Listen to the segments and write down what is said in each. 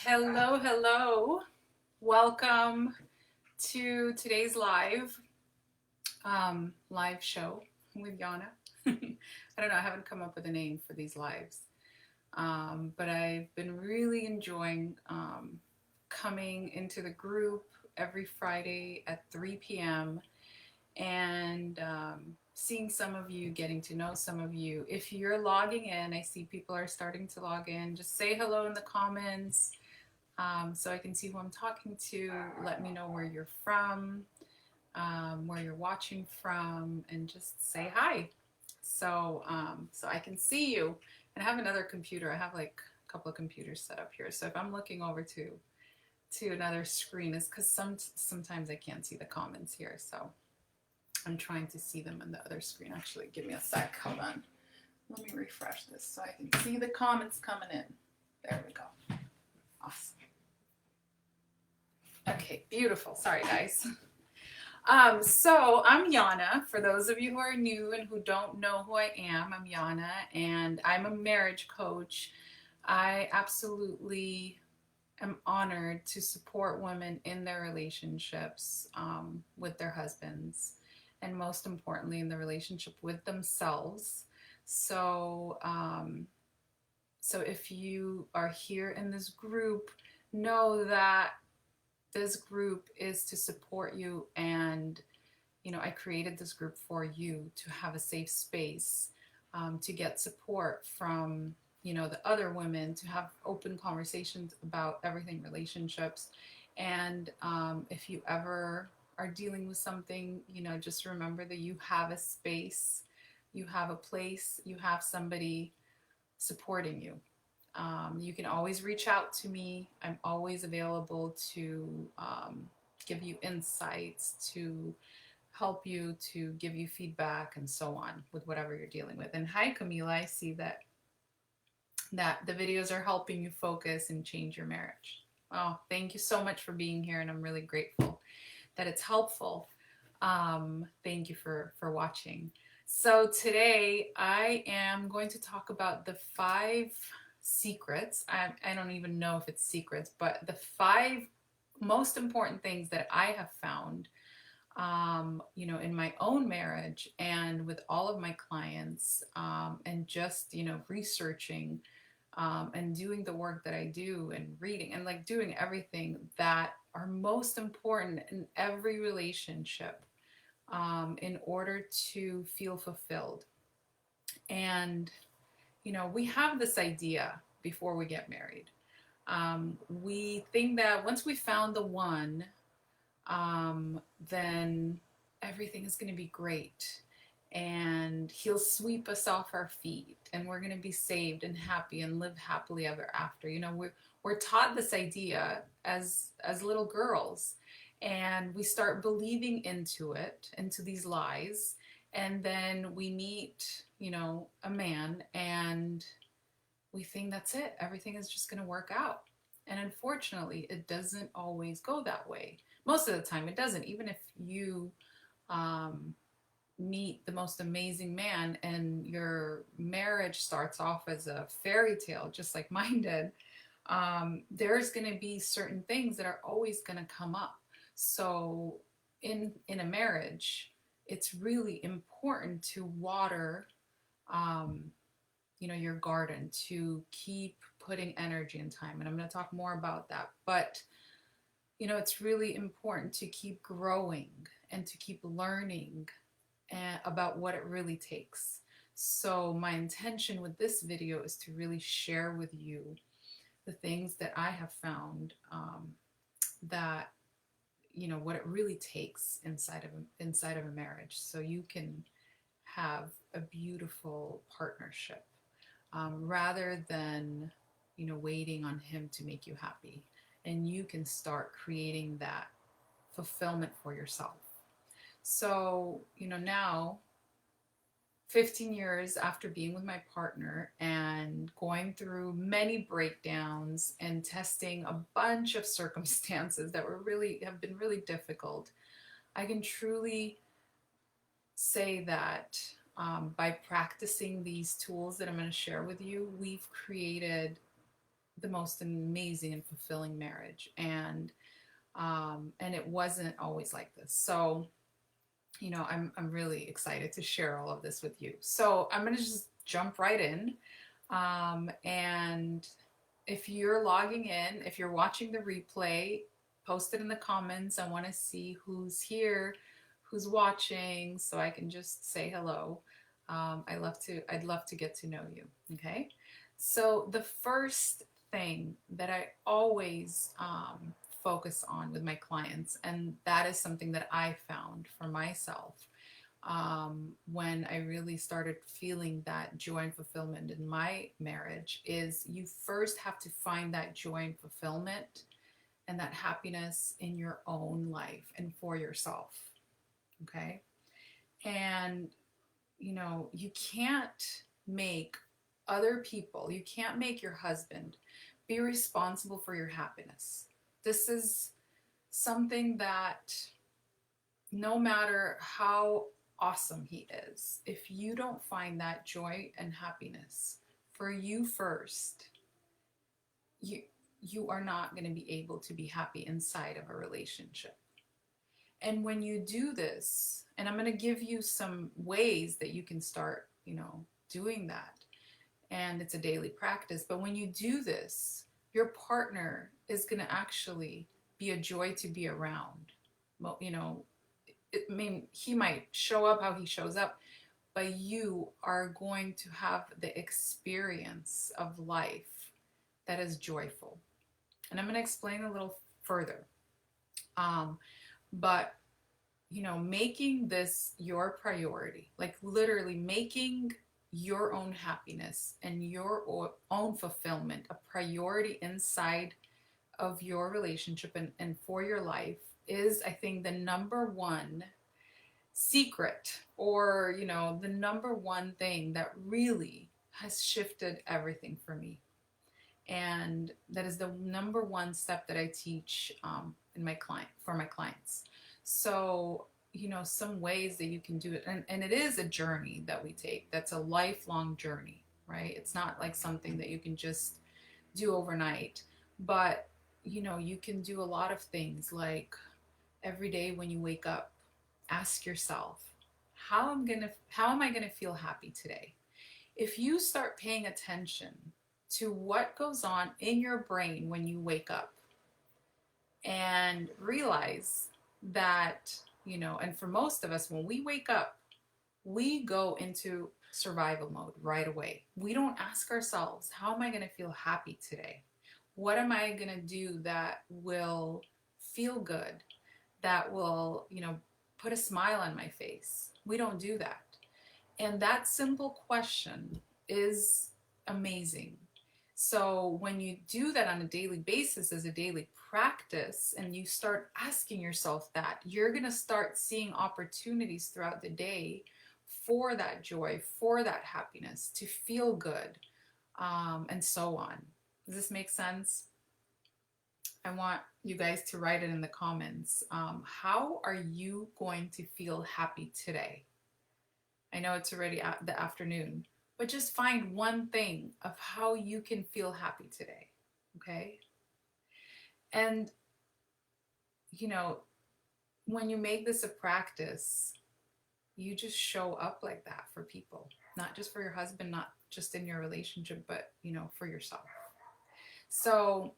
Hello, hello. Welcome to today's live show with Yana. I don't know, I haven't come up with a name for these lives. But I've been really enjoying coming into the group every Friday at 3 p.m. and seeing some of you, getting to know some of you. If you're logging in, I see people are starting to log in. Just say hello in the comments so I can see who I'm talking to. Let me know where you're from, where you're watching from, and just say hi. So I can see you. And I have another computer. I have like a couple of computers set up here. So if I'm looking over to another screen, it's because sometimes I can't see the comments here. So I'm trying to see them on the other screen. Actually, give me a sec. Hold on. Let me refresh this so I can see the comments coming in. There we go. Awesome. Okay, beautiful. Sorry, guys. So I'm Yana. For those of you who are new and who don't know who I am, I'm Yana, and I'm a marriage coach. I absolutely am honored to support women in their relationships with their husbands, and most importantly, in the relationship with themselves. So, so if you are here in this group, know that this group is to support you, and I created this group for you to have a safe space, to get support from the other women, to have open conversations about everything relationships. And if you ever are dealing with something, just remember that you have a space, you have a place, you have somebody supporting you. You can always reach out to me. I'm always available to give you insights, to help you, to give you feedback, and so on with whatever you're dealing with. And hi, Camila. I see that the videos are helping you focus and change your marriage. Oh, thank you so much for being here, and I'm really grateful that it's helpful. Thank you for watching. So today I am going to talk about the 5 secrets. I don't even know if it's secrets, but the 5 most important things that I have found, in my own marriage and with all of my clients, and just, researching, and doing the work that I do and reading and like doing everything that are most important in every relationship, in order to feel fulfilled. And, we have this idea before we get married. We think that once we found the one, then everything is going to be great, and he'll sweep us off our feet, and we're going to be saved and happy and live happily ever after. We're taught this idea as little girls, and we start believing into these lies. And then we meet, a man, and we think that's it. Everything is just going to work out. And unfortunately, it doesn't always go that way. Most of the time, it doesn't. Even if you meet the most amazing man and your marriage starts off as a fairy tale, just like mine did, there's going to be certain things that are always going to come up. So in a marriage, it's really important to water, your garden, to keep putting energy and time. And I'm going to talk more about that. But, it's really important to keep growing and to keep learning about what it really takes. So my intention with this video is to really share with you the things that I have found, that, what it really takes inside of a marriage, so you can have a beautiful partnership, rather than waiting on him to make you happy, and you can start creating that fulfillment for yourself. So now, 15 years after being with my partner and going through many breakdowns and testing a bunch of circumstances that have been really difficult, I can truly say that by practicing these tools that I'm going to share with you, we've created the most amazing and fulfilling marriage. And it wasn't always like this. So, I'm really excited to share all of this with you. So I'm going to just jump right in. And if you're logging in, if you're watching the replay, post it in the comments. I want to see who's here, who's watching, so I can just say hello. I'd love to get to know you. Okay. So the first thing that I always focus on with my clients, and that is something that I found for myself when I really started feeling that joy and fulfillment in my marriage, is you first have to find that joy and fulfillment and that happiness in your own life and for yourself. Okay. And, you can't make other people, you can't make your husband be responsible for your happiness. This is something that no matter how awesome he is, if you don't find that joy and happiness for you first, you are not going to be able to be happy inside of a relationship. And when you do this, and I'm going to give you some ways that you can start, doing that. And it's a daily practice. But when you do this, your partner is going to actually be a joy to be around. Well, he might show up how he shows up, but you are going to have the experience of life that is joyful. And I'm going to explain a little further. But making this your priority, like literally making your own happiness and your own fulfillment a priority inside of your relationship and for your life, is, I think, the number one secret, or the number one thing that really has shifted everything for me. And that is the number one step that I teach for my clients. So, some ways that you can do it, and it is a journey that we take. That's a lifelong journey, right? It's not like something that you can just do overnight. But you can do a lot of things, like every day when you wake up, ask yourself, how am I gonna feel happy today? If you start paying attention to what goes on in your brain when you wake up, and realize that, and for most of us, when we wake up, we go into survival mode right away. We don't ask ourselves, how am I going to feel happy today? What am I going to do that will feel good, that will, put a smile on my face? We don't do that. And that simple question is amazing. So when you do that on a daily basis as a daily practice, and you start asking yourself that, you're going to start seeing opportunities throughout the day for that joy, for that happiness, to feel good, and so on. Does this make sense? I want you guys to write it in the comments. How are you going to feel happy today? I know it's already the afternoon, but just find one thing of how you can feel happy today, okay? And, when you make this a practice, you just show up like that for people, not just for your husband, not just in your relationship, but, for yourself. So,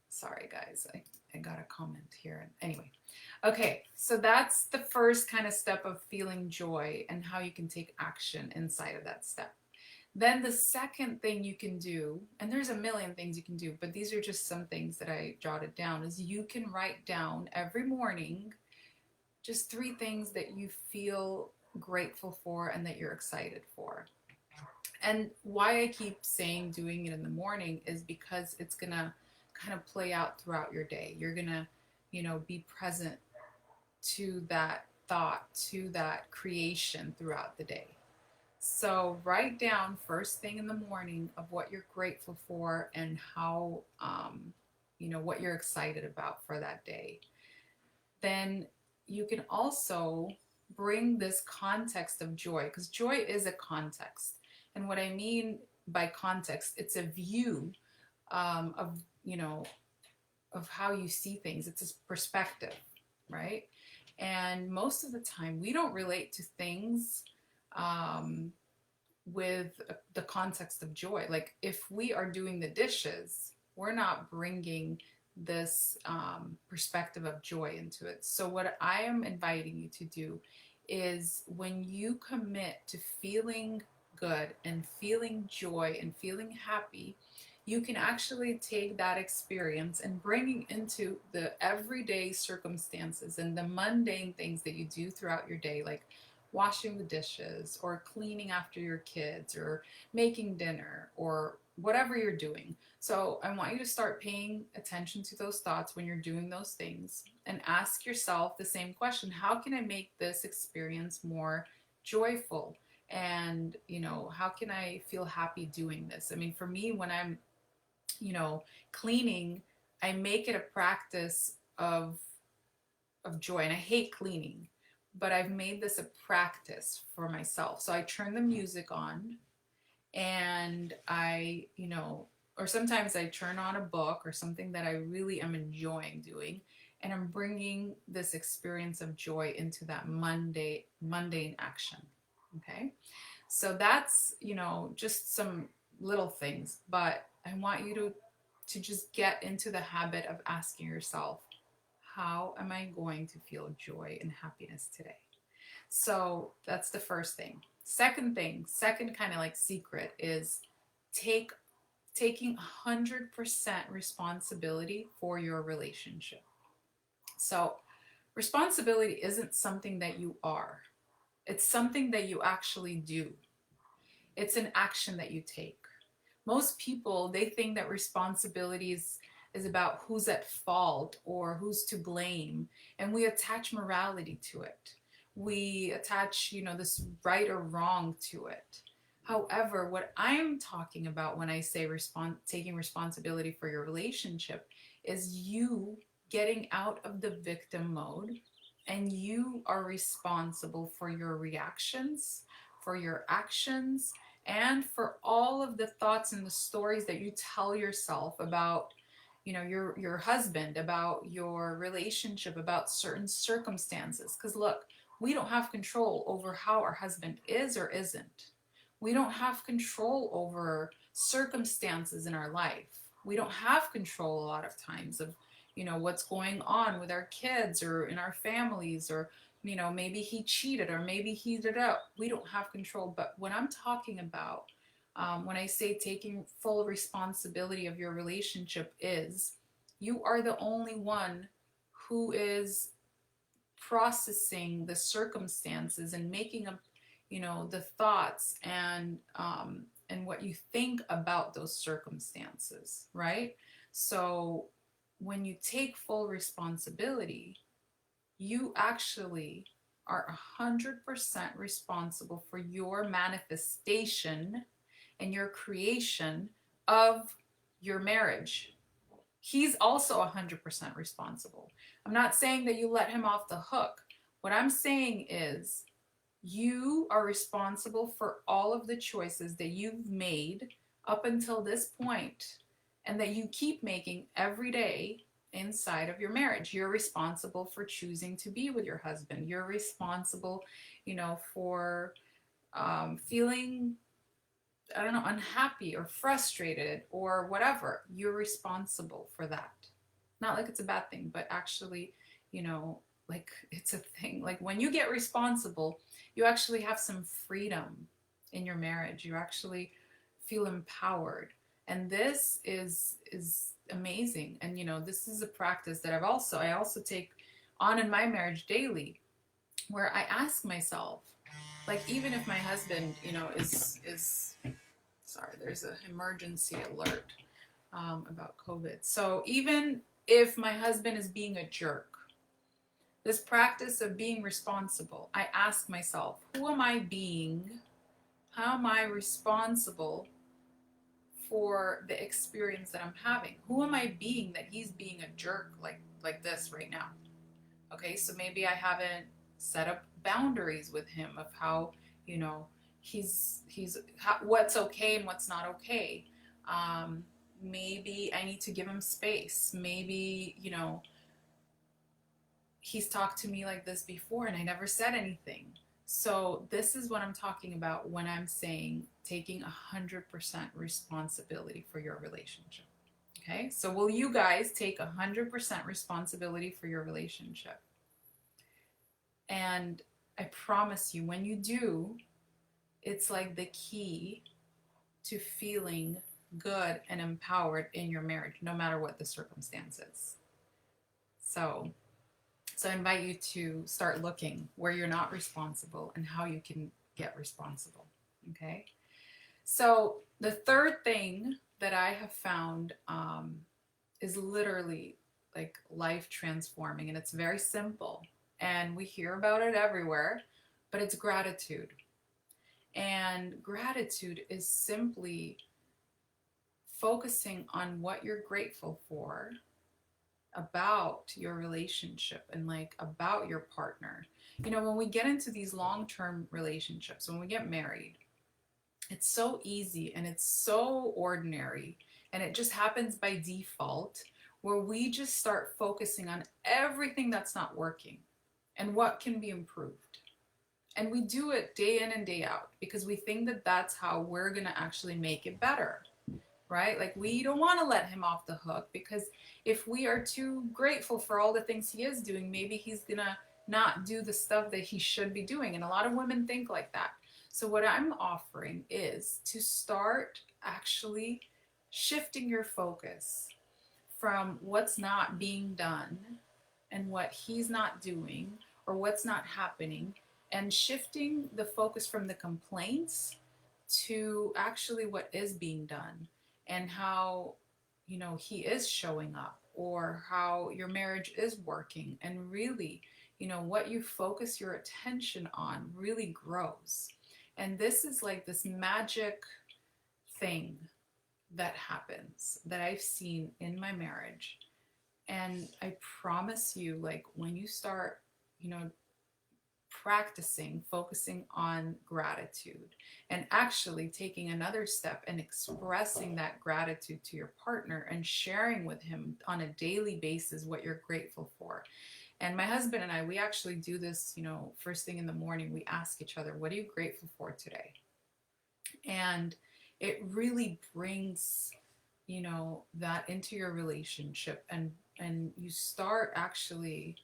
sorry guys, I got a comment here. Anyway, okay, so that's the first kind of step of feeling joy and how you can take action inside of that step. Then the second thing you can do, and there's a million things you can do, but these are just some things that I jotted down, is you can write down every morning just 3 things that you feel grateful for and that you're excited for. And why I keep saying doing it in the morning is because it's gonna kind of play out throughout your day. You're gonna, be present to that thought, to that creation throughout the day. So write down first thing in the morning of what you're grateful for and how, what you're excited about for that day. Then you can also bring this context of joy, because joy is a context. And what I mean by context, it's a view of, of how you see things. It's a perspective, right? And most of the time, we don't relate to things um, with the context of joy. Like if we are doing the dishes, we're not bringing this perspective of joy into it. So, what I am inviting you to do is when you commit to feeling good and feeling joy and feeling happy, you can actually take that experience and bring it into the everyday circumstances and the mundane things that you do throughout your day, like washing the dishes or cleaning after your kids or making dinner or whatever you're doing. So I want you to start paying attention to those thoughts when you're doing those things and ask yourself the same question: how can I make this experience more joyful? And, how can I feel happy doing this? I mean, for me, when I'm, cleaning, I make it a practice of joy. And I hate cleaning, but I've made this a practice for myself. So I turn the music on and or sometimes I turn on a book or something that I really am enjoying doing, and I'm bringing this experience of joy into that mundane action. Okay. So that's, just some little things, but I want you to just get into the habit of asking yourself, how am I going to feel joy and happiness today? So that's the first thing. Second kind of like secret is taking 100% responsibility for your relationship. So responsibility isn't something that you are. It's something that you actually do. It's an action that you take. Most people, they think that responsibility is about who's at fault or who's to blame, and we attach morality to it. We attach, this right or wrong to it. However, what I'm talking about when I say taking responsibility for your relationship is you getting out of the victim mode, and you are responsible for your reactions, for your actions, and for all of the thoughts and the stories that you tell yourself about, your husband, about your relationship, about certain circumstances. Because look, we don't have control over how our husband is or isn't. We don't have control over circumstances in our life. We don't have control a lot of times of, what's going on with our kids or in our families, or, maybe he cheated or maybe he did up. We don't have control. But what I'm talking about when I say taking full responsibility of your relationship is you are the only one who is processing the circumstances and making up, the thoughts and what you think about those circumstances, right? So when you take full responsibility, you actually are 100% responsible for your manifestation and your creation of your marriage. He's also 100% responsible. I'm not saying that you let him off the hook. What I'm saying is you are responsible for all of the choices that you've made up until this point and that you keep making every day inside of your marriage. You're responsible for choosing to be with your husband. You're responsible, for feeling, I don't know, unhappy or frustrated or whatever. You're responsible for that. Not like it's a bad thing, but actually, like it's a thing. Like when you get responsible, you actually have some freedom in your marriage. You actually feel empowered. And this is amazing. And this is a practice that I also take on in my marriage daily, where I ask myself, like even if my husband, is sorry, there's an emergency alert about COVID. So even if my husband is being a jerk, this practice of being responsible, I ask myself, who am I being? How am I responsible for the experience that I'm having? Who am I being that he's being a jerk like this right now? Okay, so maybe I haven't set up boundaries with him of how, you know, what's okay and what's not okay. Um, Maybe I need to give him space. Maybe, you know, he's talked to me like this before and I never said anything. So this is what I'm talking about when I'm saying taking 100% responsibility for your relationship. Okay, so will you guys take 100% responsibility for your relationship? And I promise you, when you do, it's like the key to feeling good and empowered in your marriage, no matter what the circumstances. So, so I invite you to start looking where you're not responsible and how you can get responsible. Okay. So the third thing that I have found is literally like life transforming, and it's very simple. And we hear about it everywhere, but it's gratitude. And gratitude is simply focusing on what you're grateful for about your relationship and like about your partner. You know, when we get into these long-term relationships, when we get married, it's so easy and it's so ordinary and it just happens by default where we just start focusing on everything that's not working and what can be improved. And we do it day in and day out because we think that that's how we're going to actually make it better, right? Like we don't want to let him off the hook because if we are too grateful for all the things he is doing, maybe he's going to not do the stuff that he should be doing. And a lot of women think like that. So what I'm offering is to start actually shifting your focus from what's not being done and what he's not doing or what's not happening, and shifting the focus from the complaints to actually what is being done and how, you know, he is showing up or how your marriage is working. And really, you know, what you focus your attention on really grows. And this is like this magic thing that happens that I've seen in my marriage. And I promise you, like when you start, you know, practicing focusing on gratitude and actually taking another step and expressing that gratitude to your partner and sharing with him on a daily basis what you're grateful for. And my husband and I, we actually do this, you know, first thing in the morning, we ask each other, what are you grateful for today? And it really brings, you know, that into your relationship, and you start actually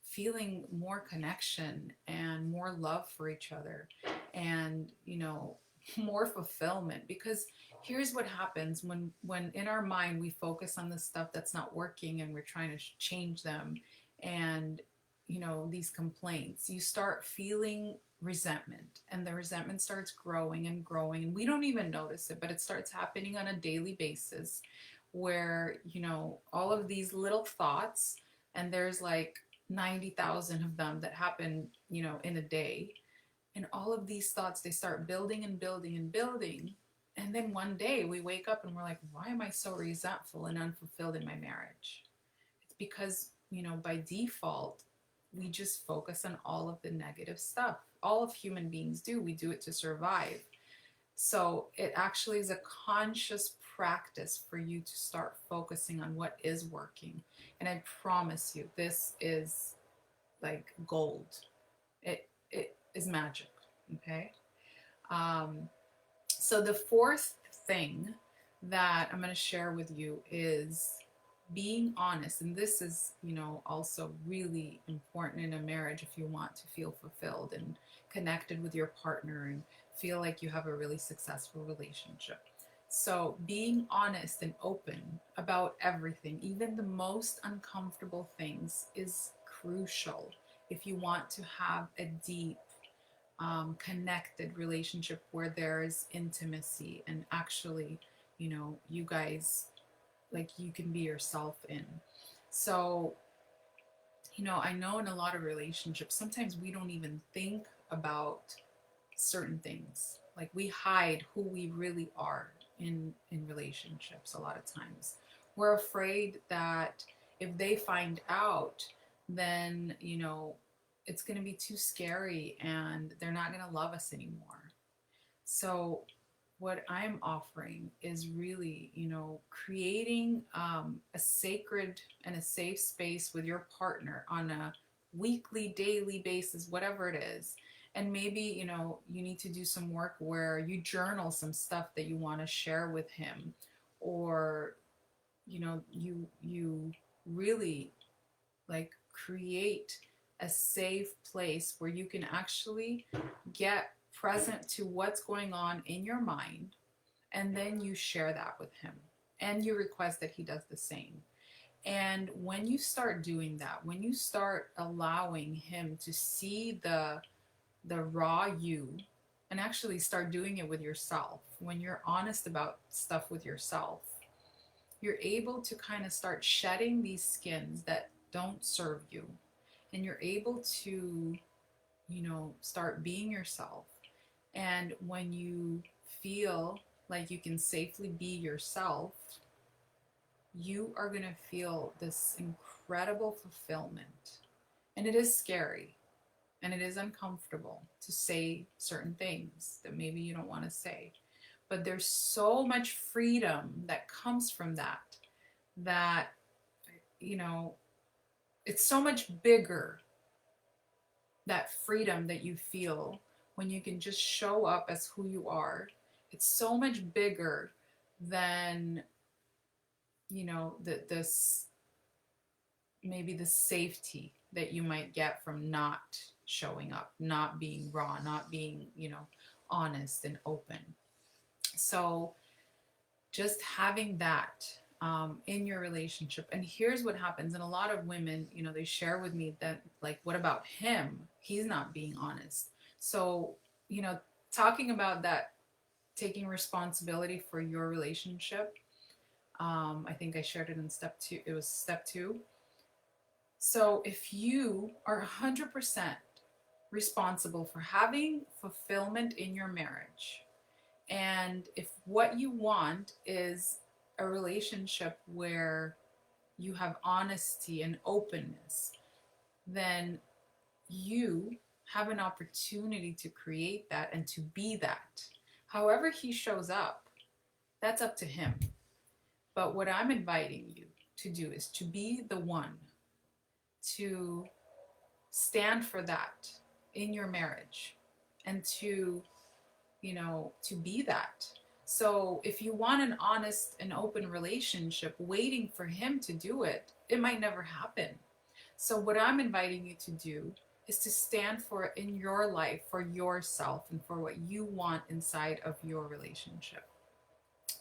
feeling more connection and more love for each other, and, you know, more fulfillment. Because here's what happens when in our mind we focus on the stuff that's not working and we're trying to change them, and, you know, these complaints, you start feeling resentment, and the resentment starts growing and growing, and we don't even notice it, but it starts happening on a daily basis where, you know, all of these little thoughts, and there's like 90,000 of them that happen, you know, in a day. And all of these thoughts, they start building and building and building. And then one day we wake up and we're like, why am I so resentful and unfulfilled in my marriage? It's because, you know, by default, we just focus on all of the negative stuff. All of human beings do. We do it to survive. So it actually is a conscious practice for you to start focusing on what is working. And I promise you, this is like gold. It is magic. Okay. So the fourth thing that I'm going to share with you is being honest. And this is, you know, also really important in a marriage if you want to feel fulfilled and connected with your partner and feel like you have a really successful relationship. So being honest and open about everything, even the most uncomfortable things, is crucial if you want to have a deep, connected relationship where there is intimacy and actually, you know, you guys, like, you can be yourself in. So, you know, I know in a lot of relationships, sometimes we don't even think about certain things. Like we hide who we really are in relationships a lot of times. We're afraid that if they find out, then, you know, it's going to be too scary and they're not going to love us anymore. So what I'm offering is really, creating a sacred and a safe space with your partner on a weekly, daily basis, whatever it is. And maybe, you need to do some work where you journal some stuff that you want to share with him, or, you really like create a safe place where you can actually get present to what's going on in your mind, and then you share that with him and you request that he does the same. And when you start doing that, when you start allowing him to see the raw you, and actually start doing it with yourself, when you're honest about stuff with yourself, you're able to kind of start shedding these skins that don't serve you, and you're able to, start being yourself. And when you feel like you can safely be yourself, you are going to feel this incredible fulfillment. And it is scary and it is uncomfortable to say certain things that maybe you don't want to say. But there's so much freedom that comes from that, that, you know, it's so much bigger, that freedom that you feel when you can just show up as who you are. It's so much bigger than, this, maybe the safety that you might get from not showing up, not being raw, not being, honest and open. So just having that in your relationship. And here's what happens. And a lot of women, they share with me that, like, what about him? He's not being honest. So, talking about that, taking responsibility for your relationship. I think I shared it in step two. It was step two. So if you are 100% responsible for having fulfillment in your marriage, and if what you want is a relationship where you have honesty and openness, then you have an opportunity to create that and to be that. However he shows up, that's up to him. But what I'm inviting you to do is to be the one to stand for that in your marriage, and to, to be that. So if you want an honest and open relationship, waiting for him to do it, it might never happen. So what I'm inviting you to do is to stand for it in your life, for yourself, and for what you want inside of your relationship.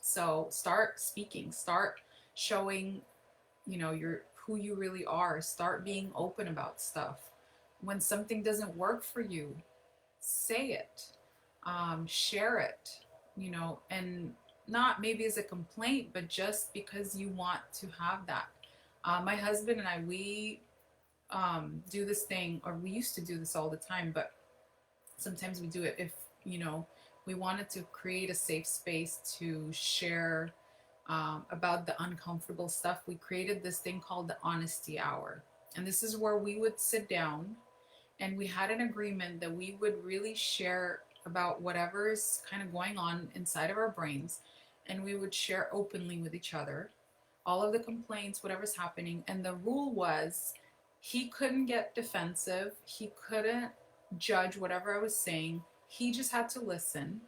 So start speaking, start showing, your who you really are. Start being open about stuff. When something doesn't work for you, say it, share it, and not maybe as a complaint, but just because you want to have that. My husband and I, we do this thing, or we used to do this all the time, but sometimes we do it if, we wanted to create a safe space to share about the uncomfortable stuff. We created this thing called the honesty hour. And this is where we would sit down, and we had an agreement that we would really share about whatever's kind of going on inside of our brains. And we would share openly with each other all of the complaints, whatever's happening. And the rule was, he couldn't get defensive. He couldn't judge whatever I was saying. He just had to listen.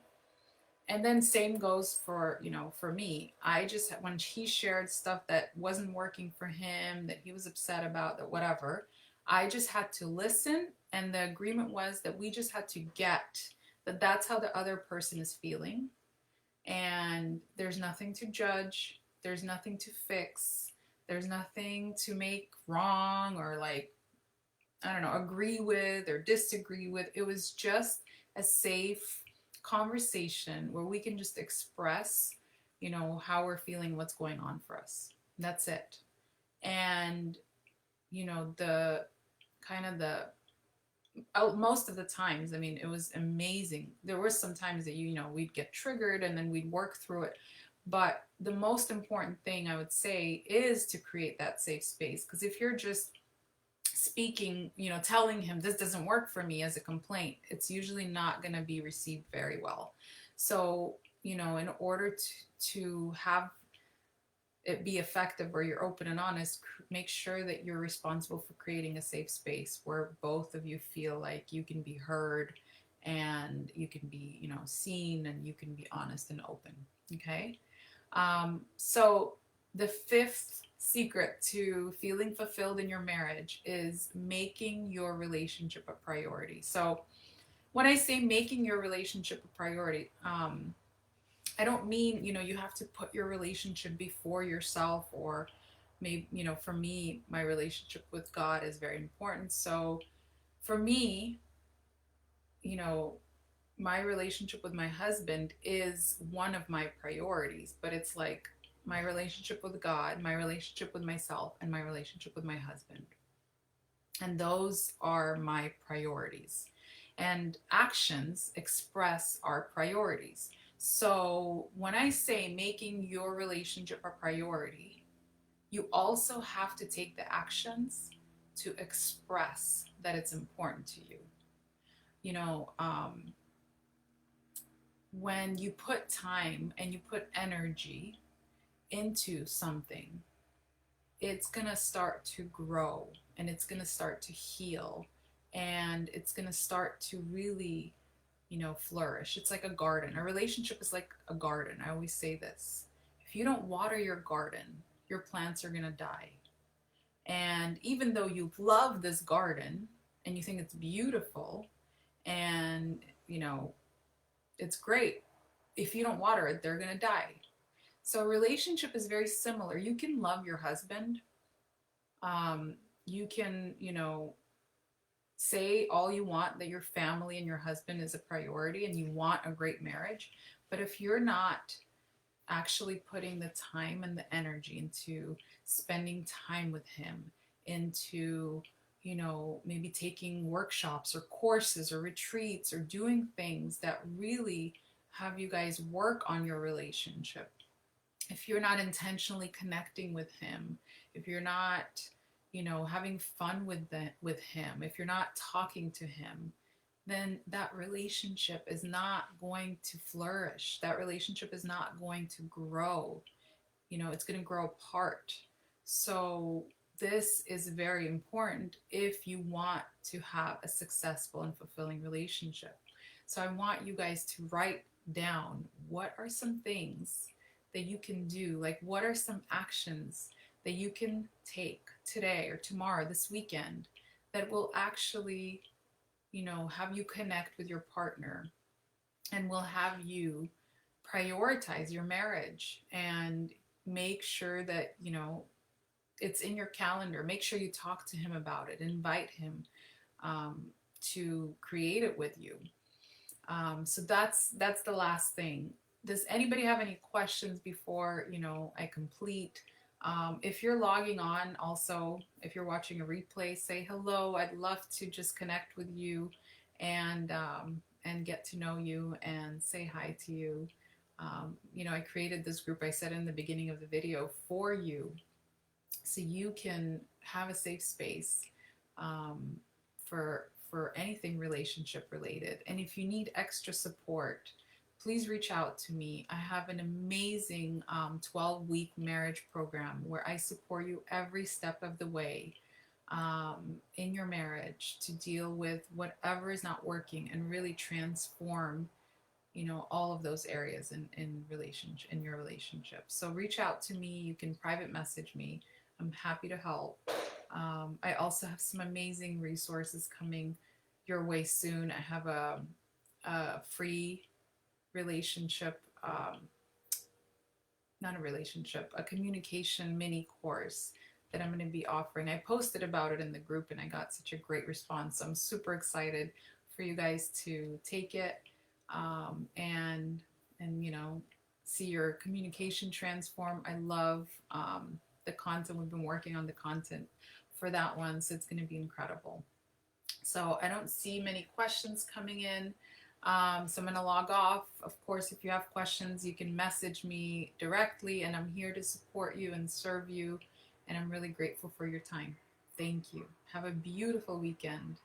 And then same goes for, for me. I just, when he shared stuff that wasn't working for him, that he was upset about, that whatever, I just had to listen. And the agreement was that we just had to get that that's how the other person is feeling. And there's nothing to judge. There's nothing to fix. There's nothing to make wrong, or, like, I don't know, agree with or disagree with. It was just a safe conversation where we can just express, how we're feeling, what's going on for us. That's it. And, the kind of the, most of the times, I mean, it was amazing. There were some times that, we'd get triggered and then we'd work through it. But the most important thing I would say is to create that safe space. Because if you're just speaking, telling him this doesn't work for me as a complaint, it's usually not going to be received very well. So, in order to have it be effective where you're open and honest, make sure that you're responsible for creating a safe space where both of you feel like you can be heard and you can be, seen, and you can be honest and open. Okay. So the fifth secret to feeling fulfilled in your marriage is making your relationship a priority. So when I say making your relationship a priority, I don't mean, you have to put your relationship before yourself, or maybe, for me, my relationship with God is very important. So for me, you know, my relationship with my husband is one of my priorities, but it's like my relationship with God, my relationship with myself, and my relationship with my husband. And those are my priorities. And actions express our priorities. So when I say making your relationship a priority, you also have to take the actions to express that it's important to you. You know, when you put time and you put energy into something, it's going to start to grow, and it's going to start to heal, and it's going to start to really, flourish. It's like a garden. A relationship is like a garden. I always say this. If you don't water your garden, your plants are going to die. And even though you love this garden and you think it's beautiful and, it's great, if you don't water it, they're going to die. So a relationship is very similar. You can love your husband. You can, say all you want that your family and your husband is a priority and you want a great marriage. But if you're not actually putting the time and the energy into spending time with him, into, maybe taking workshops or courses or retreats or doing things that really have you guys work on your relationship, if you're not intentionally connecting with him, if you're not, having fun with him, if you're not talking to him, then that relationship is not going to flourish. That relationship is not going to grow. It's going to grow apart. So this is very important if you want to have a successful and fulfilling relationship. So I want you guys to write down, what are some things that you can do? Like, what are some actions that you can take today or tomorrow, this weekend, that will actually, have you connect with your partner and will have you prioritize your marriage and make sure that, it's in your calendar. Make sure you talk to him about it. Invite him to create it with you. So that's the last thing. Does anybody have any questions before, I complete? If you're logging on, also, if you're watching a replay, say hello. I'd love to just connect with you and get to know you and say hi to you. I created this group, I said in the beginning of the video, for you, so you can have a safe space for anything relationship related. And if you need extra support, please reach out to me. I have an amazing 12-week marriage program where I support you every step of the way in your marriage to deal with whatever is not working and really transform, all of those areas in your relationship. So reach out to me. You can private message me. I'm happy to help. I also have some amazing resources coming your way soon. I have a free relationship, not a relationship, a communication mini course that I'm going to be offering. I posted about it in the group and I got such a great response. So I'm super excited for you guys to take it and see your communication transform. I love the content. We've been working on the content for that one, so it's going to be incredible. So I don't see many questions coming in. So I'm going to log off. Of course, if you have questions, you can message me directly, and I'm here to support you and serve you. And I'm really grateful for your time. thank you. Have a beautiful weekend.